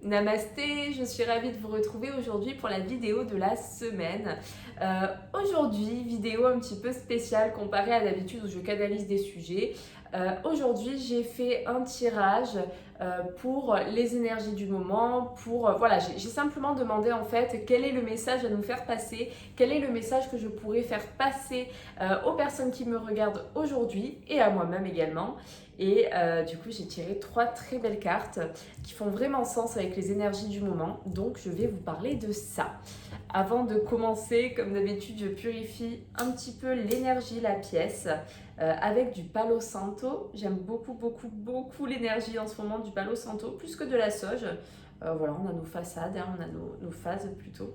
Namasté, je suis ravie de vous retrouver aujourd'hui pour la vidéo de la semaine. Aujourd'hui, vidéo un petit peu spéciale comparée à d'habitude où je canalise des sujets. Aujourd'hui, j'ai fait un tirage pour les énergies du moment, voilà, j'ai simplement demandé en fait quel est le message à nous faire passer, quel est le message que je pourrais faire passer aux personnes qui me regardent aujourd'hui et à moi-même également. Et du coup, j'ai tiré 3 très belles cartes qui font vraiment sens avec les énergies du moment. Donc, je vais vous parler de ça. Avant de commencer, comme d'habitude, je purifie un petit peu l'énergie, la pièce, avec du Palo Santo. J'aime beaucoup l'énergie en ce moment du Palo Santo, plus que de la sauge. Voilà, on a nos façades, hein, on a nos phases plutôt.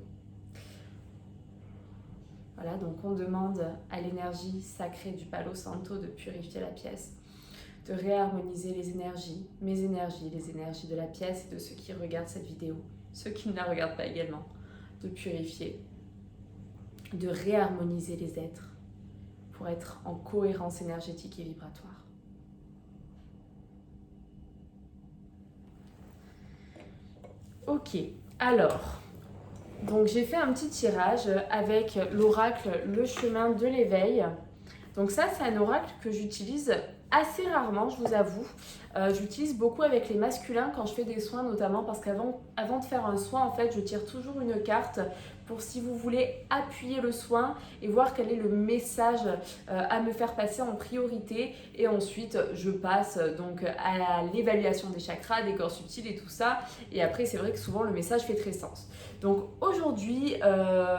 Voilà, donc on demande à l'énergie sacrée du Palo Santo de purifier la pièce, de réharmoniser les énergies, mes énergies, les énergies de la pièce et de ceux qui regardent cette vidéo, ceux qui ne la regardent pas également, de purifier, de réharmoniser les êtres pour être en cohérence énergétique et vibratoire. Ok, alors, donc j'ai fait un petit tirage avec l'oracle Le Chemin de l'éveil. Donc ça, c'est un oracle que j'utilise assez rarement, je vous avoue. J'utilise beaucoup avec les masculins quand je fais des soins, notamment parce qu'avant de faire un soin, en fait, je tire toujours une carte pour si vous voulez appuyer le soin et voir quel est le message à me faire passer en priorité. Et ensuite, je passe donc à l'évaluation des chakras, des corps subtils et tout ça. Et après, c'est vrai que souvent, le message fait très sens. Donc aujourd'hui,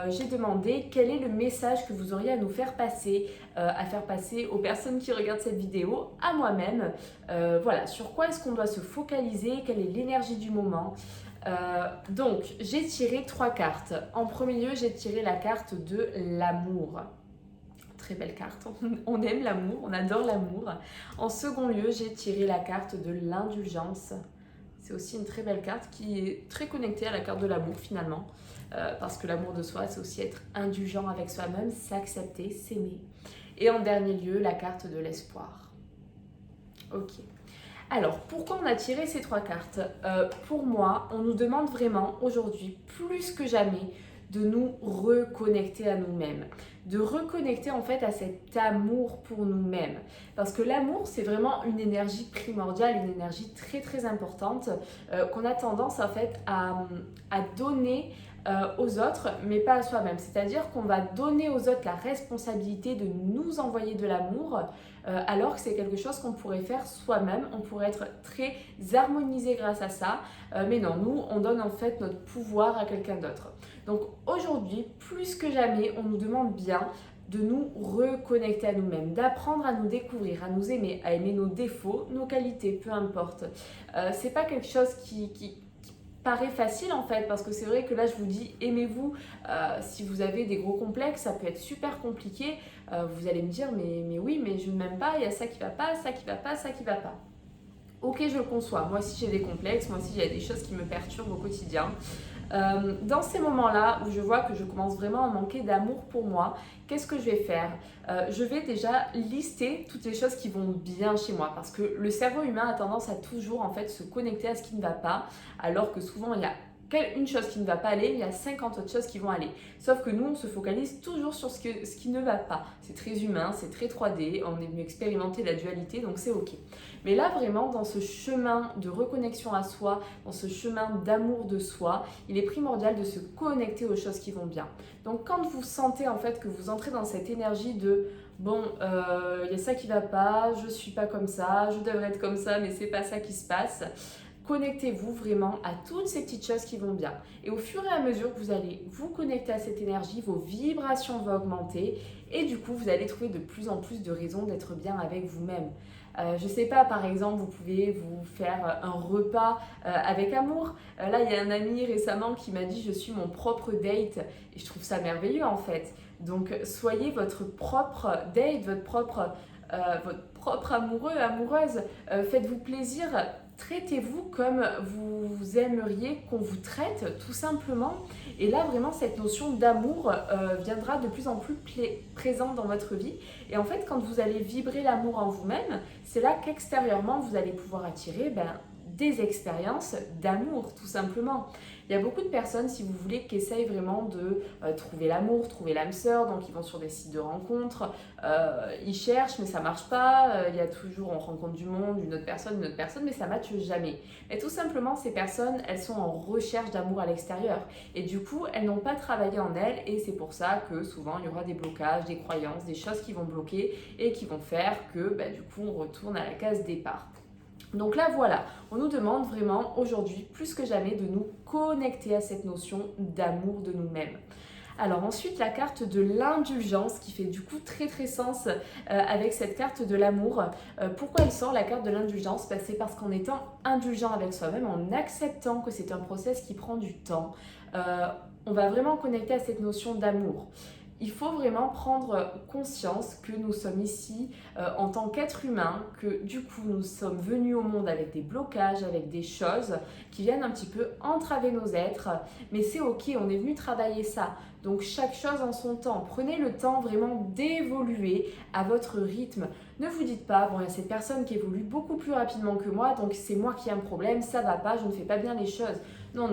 j'ai demandé quel est le message que vous auriez à nous faire passer, à faire passer aux personnes qui regardent cette vidéo, à moi-même. Voilà, sur quoi est-ce qu'on doit se focaliser, quelle est l'énergie du moment. Donc, j'ai tiré 3 cartes. En premier lieu, j'ai tiré la carte de l'amour. Très belle carte, on aime l'amour, on adore l'amour. En second lieu, j'ai tiré la carte de l'indulgence. C'est aussi une très belle carte qui est très connectée à la carte de l'amour finalement. Parce que l'amour de soi, c'est aussi être indulgent avec soi-même, s'accepter, s'aimer. Et en dernier lieu, la carte de l'espoir. Ok. Alors, pourquoi on a tiré ces 3 cartes Pour moi, on nous demande vraiment aujourd'hui, plus que jamais, de nous reconnecter à nous-mêmes, de reconnecter en fait à cet amour pour nous-mêmes. Parce que l'amour, c'est vraiment une énergie primordiale, une énergie très très importante qu'on a tendance en fait à donner aux autres, mais pas à soi-même. C'est-à-dire qu'on va donner aux autres la responsabilité de nous envoyer de l'amour, alors que c'est quelque chose qu'on pourrait faire soi-même. On pourrait être très harmonisé grâce à ça, mais non, nous, on donne en fait notre pouvoir à quelqu'un d'autre. Donc aujourd'hui, plus que jamais, on nous demande bien de nous reconnecter à nous-mêmes, d'apprendre à nous découvrir, à nous aimer, à aimer nos défauts, nos qualités, peu importe. C'est pas quelque chose qui paraît facile en fait, parce que c'est vrai que là je vous dis aimez-vous. Si vous avez des gros complexes, ça peut être super compliqué. Vous allez me dire mais oui, mais je ne m'aime pas, il y a ça qui va pas, ça qui va pas, ça qui va pas. Ok, je le conçois, moi aussi j'ai des complexes, moi aussi il y a des choses qui me perturbent au quotidien. Dans ces moments-là où je vois que je commence vraiment à manquer d'amour pour moi, qu'est-ce que je vais faire? Je vais déjà lister toutes les choses qui vont bien chez moi, parce que le cerveau humain a tendance à toujours en fait se connecter à ce qui ne va pas, alors que souvent il y a une chose qui ne va pas aller, il y a 50 autres choses qui vont aller. Sauf que nous, on se focalise toujours sur ce qui ne va pas. C'est très humain, c'est très 3D, on est venu expérimenter la dualité, donc c'est ok. Mais là, vraiment, dans ce chemin de reconnexion à soi, dans ce chemin d'amour de soi, il est primordial de se connecter aux choses qui vont bien. Donc quand vous sentez en fait que vous entrez dans cette énergie de bon, il y a ça qui va pas, je suis pas comme ça, je devrais être comme ça, mais c'est pas ça qui se passe. Connectez-vous vraiment à toutes ces petites choses qui vont bien. Et au fur et à mesure que vous allez vous connecter à cette énergie, vos vibrations vont augmenter et du coup, vous allez trouver de plus en plus de raisons d'être bien avec vous-même. Je sais pas, par exemple, vous pouvez vous faire un repas avec amour. Là, il y a un ami récemment qui m'a dit « je suis mon propre date » et je trouve ça merveilleux en fait. Donc, soyez votre propre date, votre propre amoureux, amoureuse. Faites-vous plaisir. Traitez-vous comme vous aimeriez qu'on vous traite, tout simplement. Et là, vraiment, cette notion d'amour viendra de plus en plus présente dans votre vie. Et en fait, quand vous allez vibrer l'amour en vous-même, c'est là qu'extérieurement, vous allez pouvoir attirer des expériences d'amour, tout simplement. Il y a beaucoup de personnes, si vous voulez, qui essayent vraiment de trouver l'amour, trouver l'âme sœur, donc ils vont sur des sites de rencontres, ils cherchent mais ça marche pas, il y a toujours, on rencontre du monde, une autre personne, mais ça ne matche jamais. Mais tout simplement, ces personnes, elles sont en recherche d'amour à l'extérieur et du coup, elles n'ont pas travaillé en elles et c'est pour ça que souvent, il y aura des blocages, des croyances, des choses qui vont bloquer et qui vont faire que du coup, on retourne à la case départ. Donc là voilà, on nous demande vraiment aujourd'hui plus que jamais de nous connecter à cette notion d'amour de nous-mêmes. Alors ensuite la carte de l'indulgence qui fait du coup très sens avec cette carte de l'amour. Pourquoi elle sort la carte de l'indulgence? C'est parce qu'en étant indulgent avec soi-même, en acceptant que c'est un process qui prend du temps, on va vraiment connecter à cette notion d'amour. Il faut vraiment prendre conscience que nous sommes ici en tant qu'êtres humains, que du coup nous sommes venus au monde avec des blocages, avec des choses qui viennent un petit peu entraver nos êtres, mais c'est ok, on est venu travailler ça. Donc chaque chose en son temps, prenez le temps vraiment d'évoluer à votre rythme. Ne vous dites pas, bon il y a cette personne qui évolue beaucoup plus rapidement que moi, donc c'est moi qui ai un problème, ça va pas, je ne fais pas bien les choses. Non,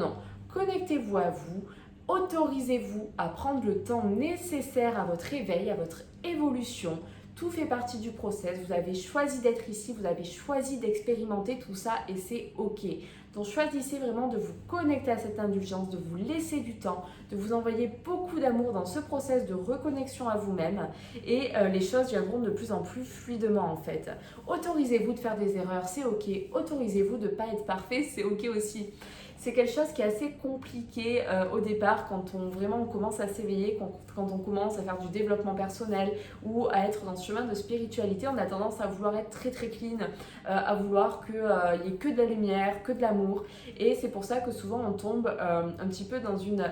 connectez-vous à vous. Autorisez-vous à prendre le temps nécessaire à votre éveil, à votre évolution. Tout fait partie du process. Vous avez choisi d'être ici, vous avez choisi d'expérimenter tout ça et c'est ok. Donc choisissez vraiment de vous connecter à cette indulgence, de vous laisser du temps, de vous envoyer beaucoup d'amour dans ce process de reconnexion à vous-même et les choses viendront de plus en plus fluidement en fait. Autorisez-vous de faire des erreurs, c'est ok. Autorisez-vous de ne pas être parfait, c'est ok aussi. C'est quelque chose qui est assez compliqué au départ quand on commence à s'éveiller, quand on commence à faire du développement personnel ou à être dans ce chemin de spiritualité. On a tendance à vouloir être très clean, à vouloir qu'il n'y ait que de la lumière, que de l'amour. Et c'est pour ça que souvent on tombe un petit peu dans une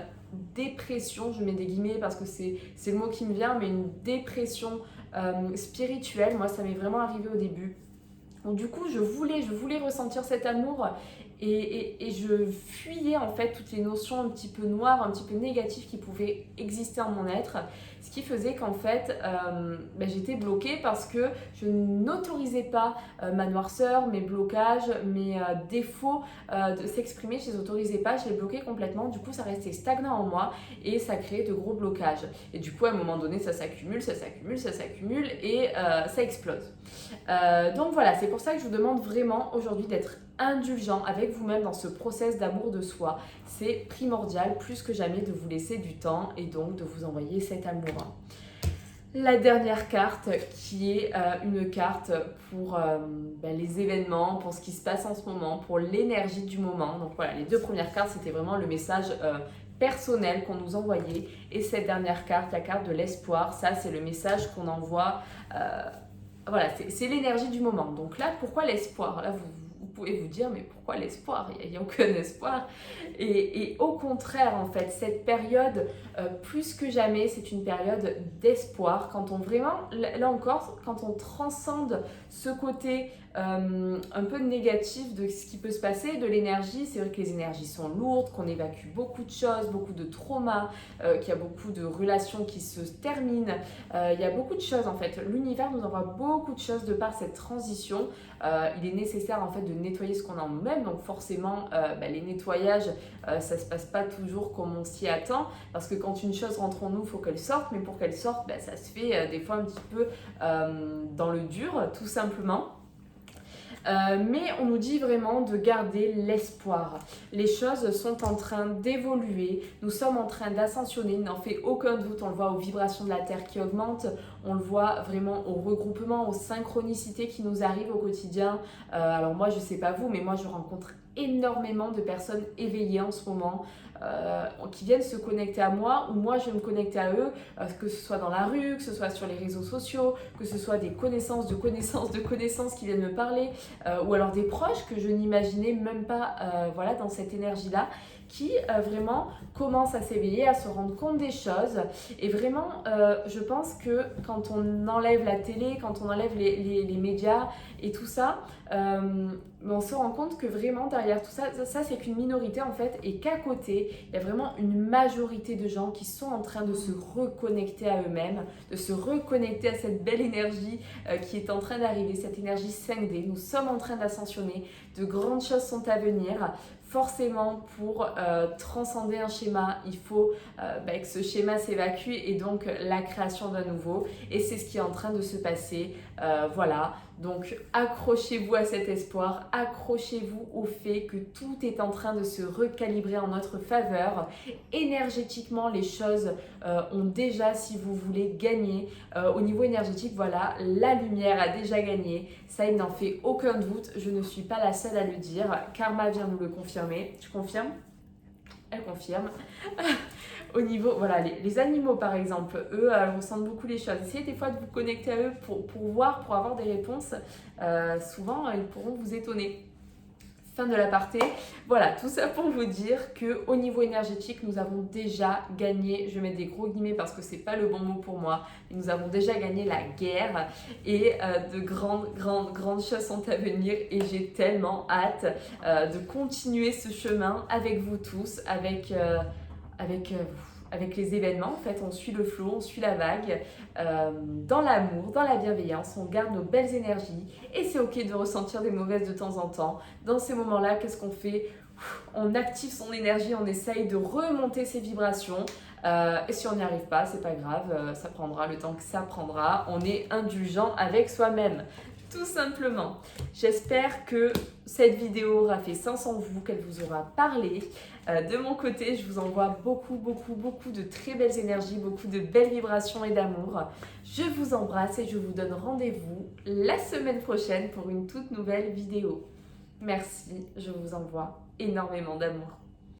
dépression, je mets des guillemets parce que c'est le mot qui me vient, mais une dépression spirituelle. Moi, ça m'est vraiment arrivé au début. Donc du coup, je voulais ressentir cet amour et je fuyais en fait toutes les notions un petit peu noires, un petit peu négatives qui pouvaient exister en mon être. Ce qui faisait qu'en fait, j'étais bloquée parce que je n'autorisais pas ma noirceur, mes blocages, mes défauts de s'exprimer. Je ne les autorisais pas, je les bloquais complètement. Du coup, ça restait stagnant en moi et ça créait de gros blocages. Et du coup, à un moment donné, ça s'accumule et ça explose. Donc voilà, c'est pour ça que je vous demande vraiment aujourd'hui d'être indulgent avec vous-même dans ce process d'amour de soi. C'est primordial plus que jamais de vous laisser du temps et donc de vous envoyer cet amour. La dernière carte qui est une carte pour les événements, pour ce qui se passe en ce moment, pour l'énergie du moment. Donc voilà, les deux premières cartes, c'était vraiment le message personnel qu'on nous envoyait. Et cette dernière carte, la carte de l'espoir, ça c'est le message qu'on envoie. Voilà, c'est l'énergie du moment. Donc là, pourquoi l'espoir? Là, vous pouvez vous dire, mais pourquoi l'espoir? Il n'y a aucun espoir. Et au contraire, en fait, cette période, plus que jamais, c'est une période d'espoir. Quand on vraiment, là encore, quand on transcende ce côté un peu négatif de ce qui peut se passer, de l'énergie, c'est vrai que les énergies sont lourdes, qu'on évacue beaucoup de choses, beaucoup de traumas, qu'il y a beaucoup de relations qui se terminent. Il y a beaucoup de choses en fait. L'univers nous envoie beaucoup de choses de par cette transition. Il est nécessaire en fait de nettoyer ce qu'on a en nous-mêmes. Donc forcément, les nettoyages, ça se passe pas toujours comme on s'y attend. Parce que quand une chose rentre en nous, il faut qu'elle sorte. Mais pour qu'elle sorte, ça se fait des fois un petit peu dans le dur, tout simplement. Mais on nous dit vraiment de garder l'espoir. Les choses sont en train d'évoluer, nous sommes en train d'ascensionner, il n'en fait aucun doute, on le voit aux vibrations de la Terre qui augmentent, on le voit vraiment au regroupement, aux synchronicités qui nous arrivent au quotidien. Alors moi je sais pas vous, mais moi je rencontre énormément de personnes éveillées en ce moment qui viennent se connecter à moi ou moi je vais me connecter à eux, que ce soit dans la rue, que ce soit sur les réseaux sociaux, que ce soit des connaissances qui viennent me parler ou alors des proches que je n'imaginais même pas dans cette énergie-là qui vraiment commencent à s'éveiller, à se rendre compte des choses. Et vraiment, je pense que quand on enlève la télé, quand on enlève les médias et tout ça, Mais on se rend compte que vraiment derrière tout ça, c'est qu'une minorité en fait, et qu'à côté, il y a vraiment une majorité de gens qui sont en train de se reconnecter à eux-mêmes, de se reconnecter à cette belle énergie qui est en train d'arriver, cette énergie 5D. Nous sommes en train d'ascensionner, de grandes choses sont à venir. Forcément, pour transcender un schéma, il faut que ce schéma s'évacue et donc la création d'un nouveau. Et c'est ce qui est en train de se passer. Voilà. Donc accrochez-vous à cet espoir, accrochez-vous au fait que tout est en train de se recalibrer en notre faveur. Énergétiquement, les choses ont déjà, si vous voulez, gagné. Au niveau énergétique, voilà, la lumière a déjà gagné. Ça, il n'en fait aucun doute. Je ne suis pas la seule à le dire. Karma vient nous le confirmer. Tu confirmes ? Elle confirme. Au niveau, voilà, les animaux par exemple, eux ressentent beaucoup les choses. Essayez des fois de vous connecter à eux pour voir, pour avoir des réponses. Souvent, ils pourront vous étonner. Fin de l'aparté. Voilà, tout ça pour vous dire qu'au niveau énergétique, nous avons déjà gagné, je mets des gros guillemets parce que c'est pas le bon mot pour moi, mais nous avons déjà gagné la guerre et de grandes choses sont à venir et j'ai tellement hâte de continuer ce chemin avec vous tous, avec les événements. En fait, on suit le flot, on suit la vague, dans l'amour, dans la bienveillance, on garde nos belles énergies et c'est ok de ressentir des mauvaises de temps en temps. Dans ces moments-là, qu'est-ce qu'on fait ? On active son énergie, on essaye de remonter ses vibrations. Et si on n'y arrive pas, c'est pas grave, ça prendra le temps que ça prendra. On est indulgent avec soi-même, tout simplement. J'espère que cette vidéo aura fait sens en vous, qu'elle vous aura parlé. De mon côté, je vous envoie beaucoup de très belles énergies, beaucoup de belles vibrations et d'amour. Je vous embrasse et je vous donne rendez-vous la semaine prochaine pour une toute nouvelle vidéo. Merci, je vous envoie énormément d'amour.